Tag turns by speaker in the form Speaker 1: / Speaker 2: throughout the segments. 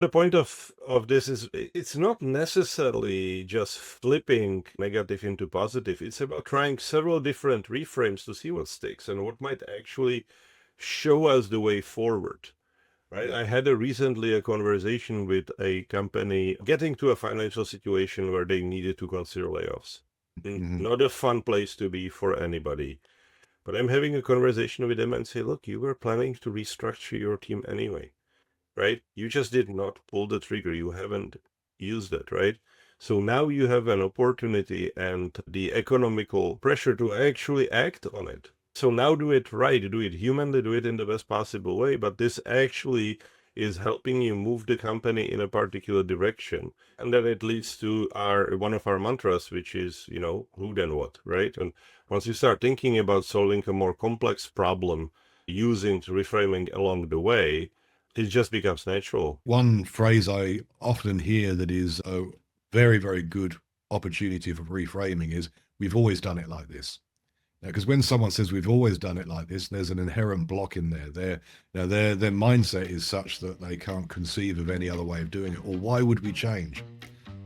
Speaker 1: The point of this is it's not necessarily just flipping negative into positive. It's about trying several different reframes to see what sticks and what might actually show us the way forward. Right. I had recently a conversation with a company getting to a financial situation where they needed to consider layoffs.
Speaker 2: Mhm.
Speaker 1: Not a fun place to be for anybody. But I'm having a conversation with them and say, look, you were planning to restructure your team anyway, right? You just did not pull the trigger. You haven't used it, right? So now you have an opportunity and the economical pressure to actually act on it. So now do it right, do it humanly, do it in the best possible way. But this actually is helping you move the company in a particular direction. And then it leads to our one of our mantras, which is, who then what, right? And once you start thinking about solving a more complex problem using reframing along the way, it just becomes natural.
Speaker 2: One phrase I often hear that is a very, very good opportunity for reframing is we've always done it like this. Because when someone says we've always done it like this, there's an inherent block in there. Their mindset is such that they can't conceive of any other way of doing it. Or why would we change?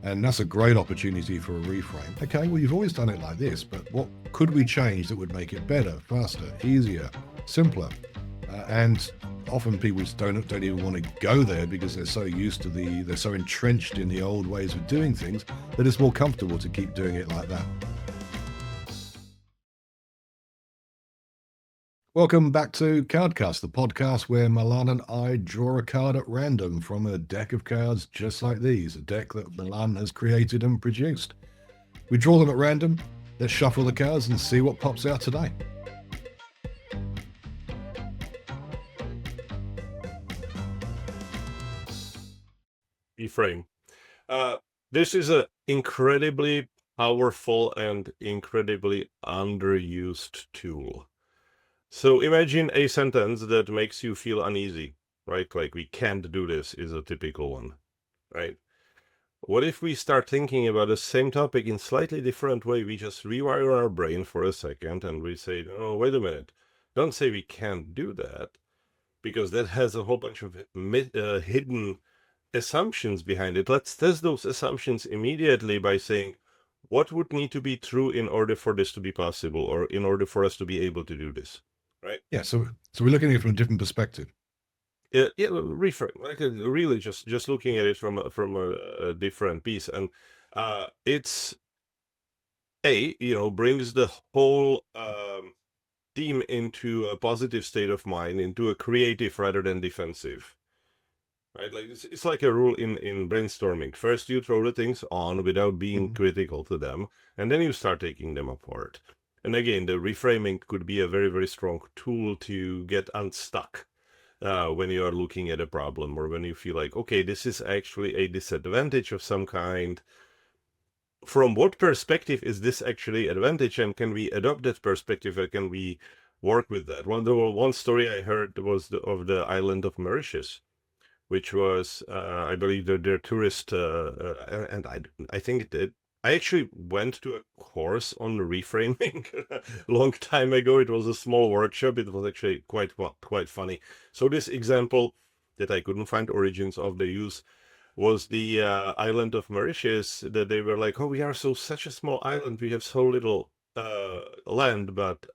Speaker 2: And that's a great opportunity for a reframe. Okay, well, you've always done it like this, but what could we change that would make it better, faster, easier, simpler? And often people just don't even want to go there because they're so used to they're so entrenched in the old ways of doing things that it's more comfortable to keep doing it like that. Welcome back to CardCast, the podcast where Milan and I draw a card at random from a deck of cards just like these, a deck that Milan has created and produced. We draw them at random, let's shuffle the cards and see what pops out today.
Speaker 1: Reframe. This is an incredibly powerful and incredibly underused tool. So imagine a sentence that makes you feel uneasy, right? Like we can't do this is a typical one, right? What if we start thinking about the same topic in slightly different way? We just rewire our brain for a second and we say, oh, wait a minute. Don't say we can't do that, because that has a whole bunch of hidden assumptions behind it. Let's test those assumptions immediately by saying, what would need to be true in order for this to be possible, or in order for us to be able to do this, right?
Speaker 2: Yeah, so we're looking at it from a different perspective.
Speaker 1: Yeah, reframe. Like really, just looking at it from a different piece, and it's brings the whole team into a positive state of mind, into a creative rather than defensive. Right, like it's like a rule in brainstorming. First, you throw the things on without being critical to them, and then you start taking them apart. And again, the reframing could be a very, very strong tool to get unstuck when you are looking at a problem, or when you feel like, okay, this is actually a disadvantage of some kind. From what perspective is this actually advantage, and can we adopt that perspective, or can we work with that? One story I heard was of the island of Mauritius, which was, I believe, their tourist, and I think it did. I actually went to a course on reframing a long time ago. It was a small workshop. It was actually quite funny. So this example that I couldn't find origins of the use was the island of Mauritius. That they were like, oh, we are such a small island. We have so little land, but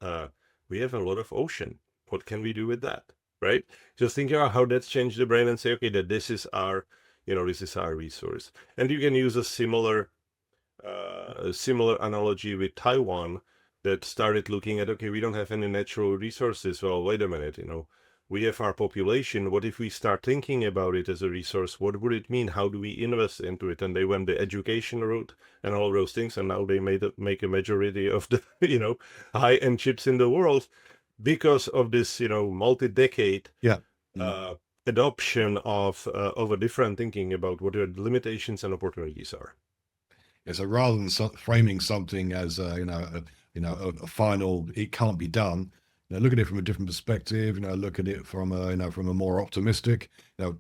Speaker 1: we have a lot of ocean. What can we do with that? Right? Just think about how that's changed the brain and say, okay, that this is our resource. And you can use a similar analogy with Taiwan, that started looking at, okay, we don't have any natural resources. Well, wait a minute, we have our population. What if we start thinking about it as a resource? What would it mean? How do we invest into it? And they went the education route and all those things, and now they make a majority of the high-end chips in the world because of this multi-decade
Speaker 2: Yeah.
Speaker 1: adoption of a different thinking about what the limitations and opportunities are.
Speaker 2: Yeah, so rather than framing something as a final, it can't be done. Look at it from a different perspective. Look at it from a more optimistic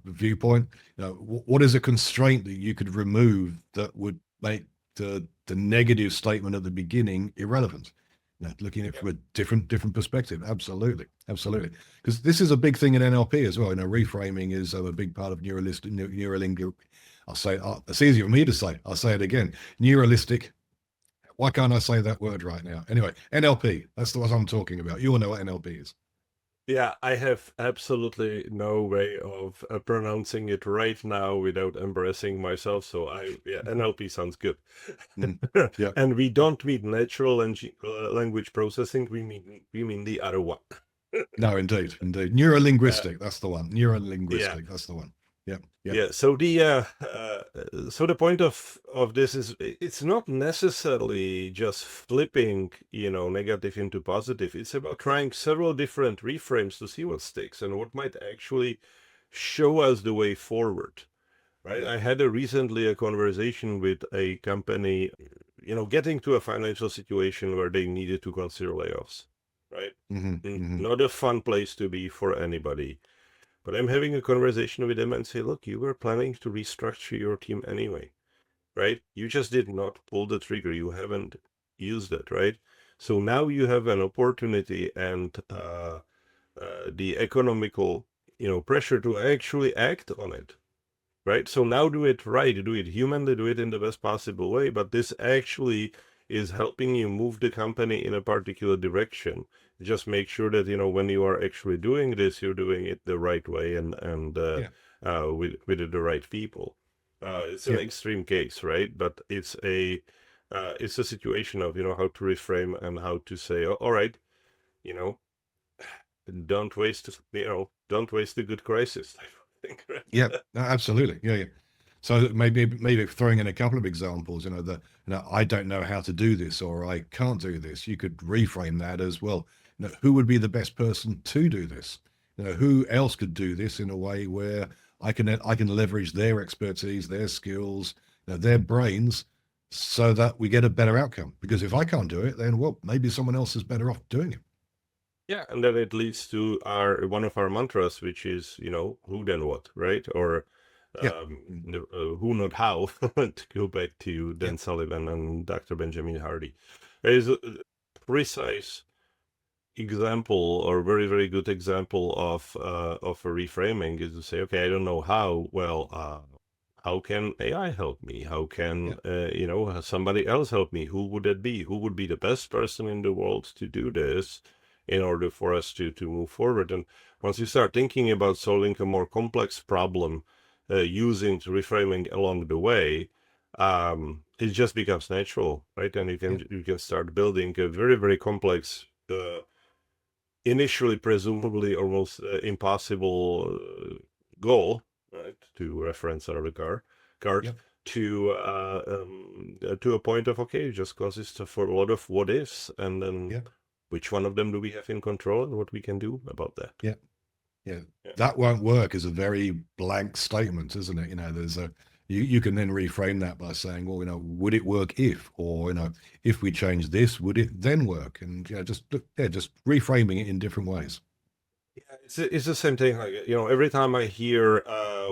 Speaker 2: viewpoint. What is a constraint that you could remove that would make the negative statement at the beginning irrelevant? looking at it
Speaker 1: Yeah.
Speaker 2: from a different perspective. Absolutely, absolutely. Because this is a big thing in NLP as well. Reframing is a big part of neurolinguistic. I'll say it's easier for me to say. I'll say it again. Neuralistic. Why can't I say that word right now? Anyway, NLP. That's what I'm talking about. You all know what NLP is.
Speaker 1: Yeah, I have absolutely no way of pronouncing it right now without embarrassing myself. So yeah, NLP sounds good.
Speaker 2: Mm, yeah.
Speaker 1: And we don't mean natural language processing. We mean the other one.
Speaker 2: No, indeed, indeed.
Speaker 1: Uh,
Speaker 2: Neurolinguistic. That's the one.
Speaker 1: yeah,
Speaker 2: Neurolinguistic. That's the one. Yep. Yep.
Speaker 1: yeah. So the point of this is it's not necessarily just flipping, negative into positive. It's about trying several different reframes to see what sticks and what might actually show us the way forward. Right?
Speaker 2: Yep.
Speaker 1: I had recently a conversation with a company, getting to a financial situation where they needed to consider layoffs. Right?
Speaker 2: Mm-hmm, mm-hmm.
Speaker 1: Not a fun place to be for anybody. But I'm having a conversation with them and say, look, you were planning to restructure your team anyway, right? You just did not pull the trigger. You haven't used it, right? So now you have an opportunity and the economical, pressure to actually act on it, right? So now do it right, do it humanly, do it in the best possible way. But this actually is helping you move the company in a particular direction. Just make sure that when you are actually doing this, you're doing it the right way and
Speaker 2: Yeah.
Speaker 1: with the right people. It's an
Speaker 2: Yep.
Speaker 1: extreme case, right? But it's a situation of how to reframe and how to say, all right, you know, don't waste a good crisis type of thing,
Speaker 2: Yep.
Speaker 1: right?
Speaker 2: No, absolutely. Yeah. Yeah. So maybe throwing in a couple of examples, I don't know how to do this or I can't do this. You could reframe that as well. Who would be the best person to do this? Who else could do this in a way where I can leverage their expertise, their skills, their brains, so that we get a better outcome. Because if I can't do it, then well, maybe someone else is better off doing it.
Speaker 1: Yeah, and then it leads to our one of our mantras, which is, who then what, right? Or
Speaker 2: Yeah. Mm.
Speaker 1: who not how, to go back to
Speaker 2: Yeah.
Speaker 1: Dan Sullivan and Dr. Benjamin Hardy. There is a precise example or very, very good example of a reframing is to say, okay, I don't know how. Well, how can AI help me? How
Speaker 2: Yeah.
Speaker 1: can somebody else help me? Who would that be? Who would be the best person in the world to do this in order for us to move forward? And once you start thinking about solving a more complex problem using reframing along the way, it just becomes natural, right? And
Speaker 2: Yeah.
Speaker 1: you can start building a very, very complex initially presumably almost impossible goal, right, to reference our card
Speaker 2: Yeah.
Speaker 1: to a point of okay, it just consists of a lot of what ifs, and then
Speaker 2: Yeah.
Speaker 1: which one of them do we have in control and what we can do about that.
Speaker 2: Yeah. Yeah,
Speaker 1: Yeah.
Speaker 2: that won't work is a very blank statement, isn't it? There's a you can then reframe that by saying, well, would it work if, or if we change this, would it then work? And just reframing it in different ways.
Speaker 1: Yeah, it's the same thing. Like every time I hear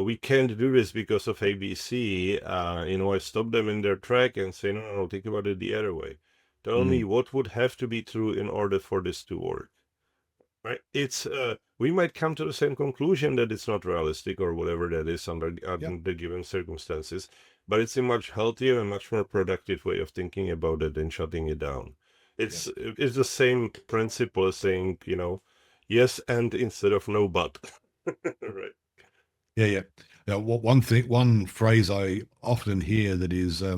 Speaker 1: we can't do this because of ABC, I stop them in their track and say, no, no, no, think about it the other way. Tell me
Speaker 2: Mm,
Speaker 1: what would have to be true in order for this to work. Right? It's we might come to the same conclusion that it's not realistic or whatever that is
Speaker 2: yeah,
Speaker 1: under the given circumstances, but it's a much healthier and much more productive way of thinking about it than shutting it down.
Speaker 2: yeah,
Speaker 1: It's the same principle as saying, yes and instead of no but. Right.
Speaker 2: yeah, yeah. Now, one phrase I often hear that is a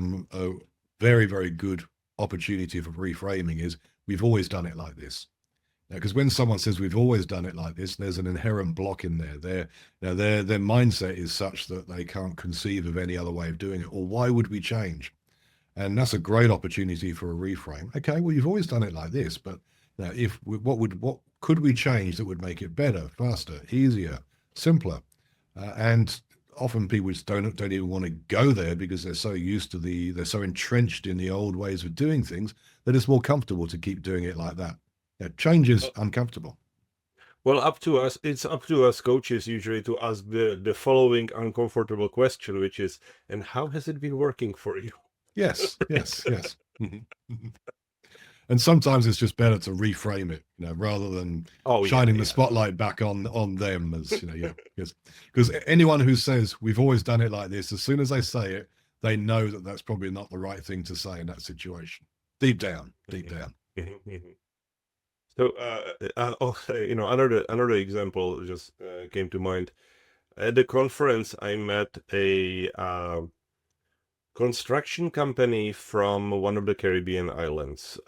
Speaker 2: very, very good opportunity for reframing is, "We've always done it like this." Because when someone says we've always done it like this, there's an inherent block in there. Their mindset is such that they can't conceive of any other way of doing it. Or why would we change? And that's a great opportunity for a reframe. Okay, well, you've always done it like this, but now if what could we change that would make it better, faster, easier, simpler? And often people just don't even want to go there because they're so used to they're so entrenched in the old ways of doing things that it's more comfortable to keep doing it like that. Yeah, change is uncomfortable.
Speaker 1: Well, up to us. It's up to us coaches usually to ask the following uncomfortable question, which is, and how has it been working for you?
Speaker 2: Yes, yes, yes. Mhm, mhm. And sometimes it's just better to reframe it, rather than shining the spotlight back on them, as because anyone who says we've always done it like this, as soon as they say it, they know that that's probably not the right thing to say in that situation. Deep down.
Speaker 1: So, another example just came to mind. At the conference, I met a construction company from one of the Caribbean islands.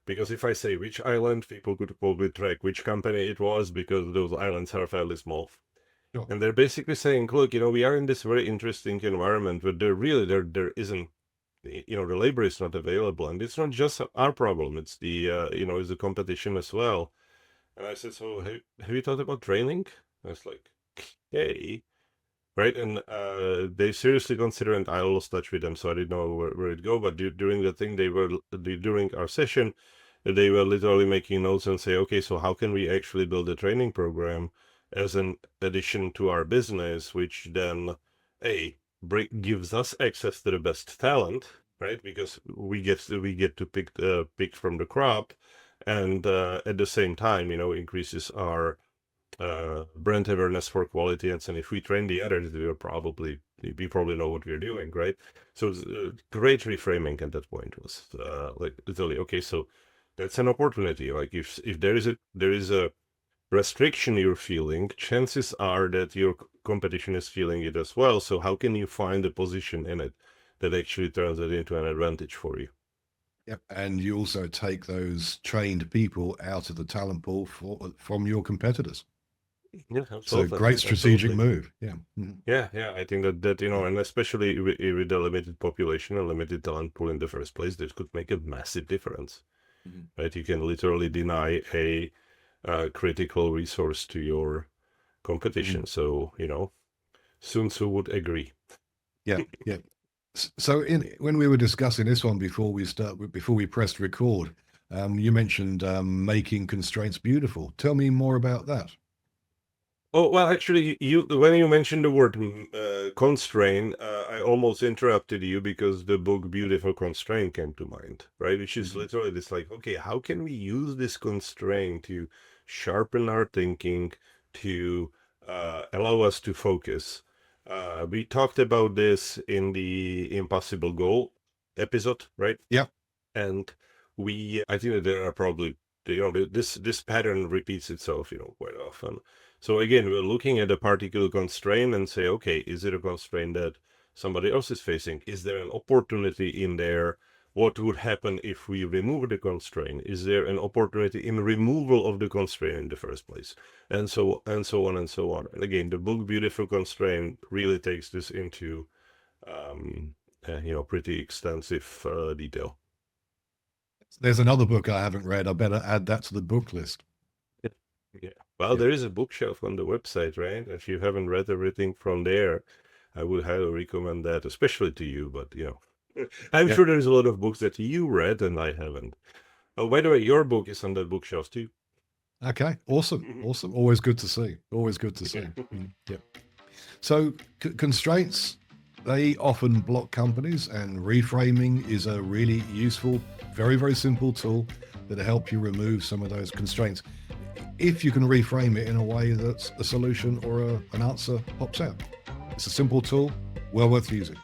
Speaker 1: Because if I say which island, people could probably track which company it was, because those islands are fairly small.
Speaker 2: Sure.
Speaker 1: And they're basically saying, look, we are in this very interesting environment, but there isn't, the labor is not available, and it's not just our problem. It's it's the competition as well. And I said, so have you thought about training? I was like, hey, right? And they seriously consider, and I lost touch with them, so I didn't know where it go. But during the thing, during our session, they were literally making notes and say, okay, so how can we actually build a training program as an addition to our business, which then gives us access to the best talent, right? Because we get to pick from the crop, and at the same time, increases our brand awareness for quality. And if we train the others, we probably know what we're doing, right? So great reframing at that point was like literally, okay, so that's an opportunity. Like if there is a restriction you're feeling, chances are that your competition is feeling it as well. So how can you find a position in it that actually turns it into an advantage for you?
Speaker 2: Yep. And you also take those trained people out of the talent pool from your competitors.
Speaker 1: Yeah, absolutely.
Speaker 2: It's a great strategic move. Yeah.
Speaker 1: Mm-hmm. Yeah. I think that and especially with the limited population and limited talent pool in the first place, this could make a massive difference. Mm-hmm. Right? You can literally deny a critical resource to your competition. Mm-hmm. So, Sun Tzu would agree.
Speaker 2: Yeah. So when we were discussing this one before we pressed record, you mentioned making constraints beautiful. Tell me more about that.
Speaker 1: Oh, well, actually, when you mentioned the word constraint, I almost interrupted you because the book Beautiful Constraint came to mind, right? Which is literally this, like, okay, how can we use this constraint to sharpen our thinking, to allow us to focus? We talked about this in the Impossible Goal episode, right?
Speaker 2: Yeah.
Speaker 1: And I think that there are probably, this pattern repeats itself, quite often. So again, we're looking at a particular constraint and say, okay, is it a constraint that somebody else is facing? Is there an opportunity in there? What would happen if we remove the constraint? Is there an opportunity in removal of the constraint in the first place? And so on and so on. And again, the book Beautiful Constraint really takes this into pretty extensive detail.
Speaker 2: There's another book I haven't read. I better add that to the book list.
Speaker 1: Yeah. Well, there is a bookshelf on the website, right? If you haven't read everything from there, I would highly recommend that, especially to you. But I'm sure there's a lot of books that you read and I haven't. Oh, by the way, your book is on that bookshelf too.
Speaker 2: Okay, awesome. Always good to see. Yep. So constraints, they often block companies, and reframing is a really useful, very, very simple tool that'll help you remove some of those constraints, if you can reframe it in a way that's a solution or an answer pops out. It's a simple tool, well worth using.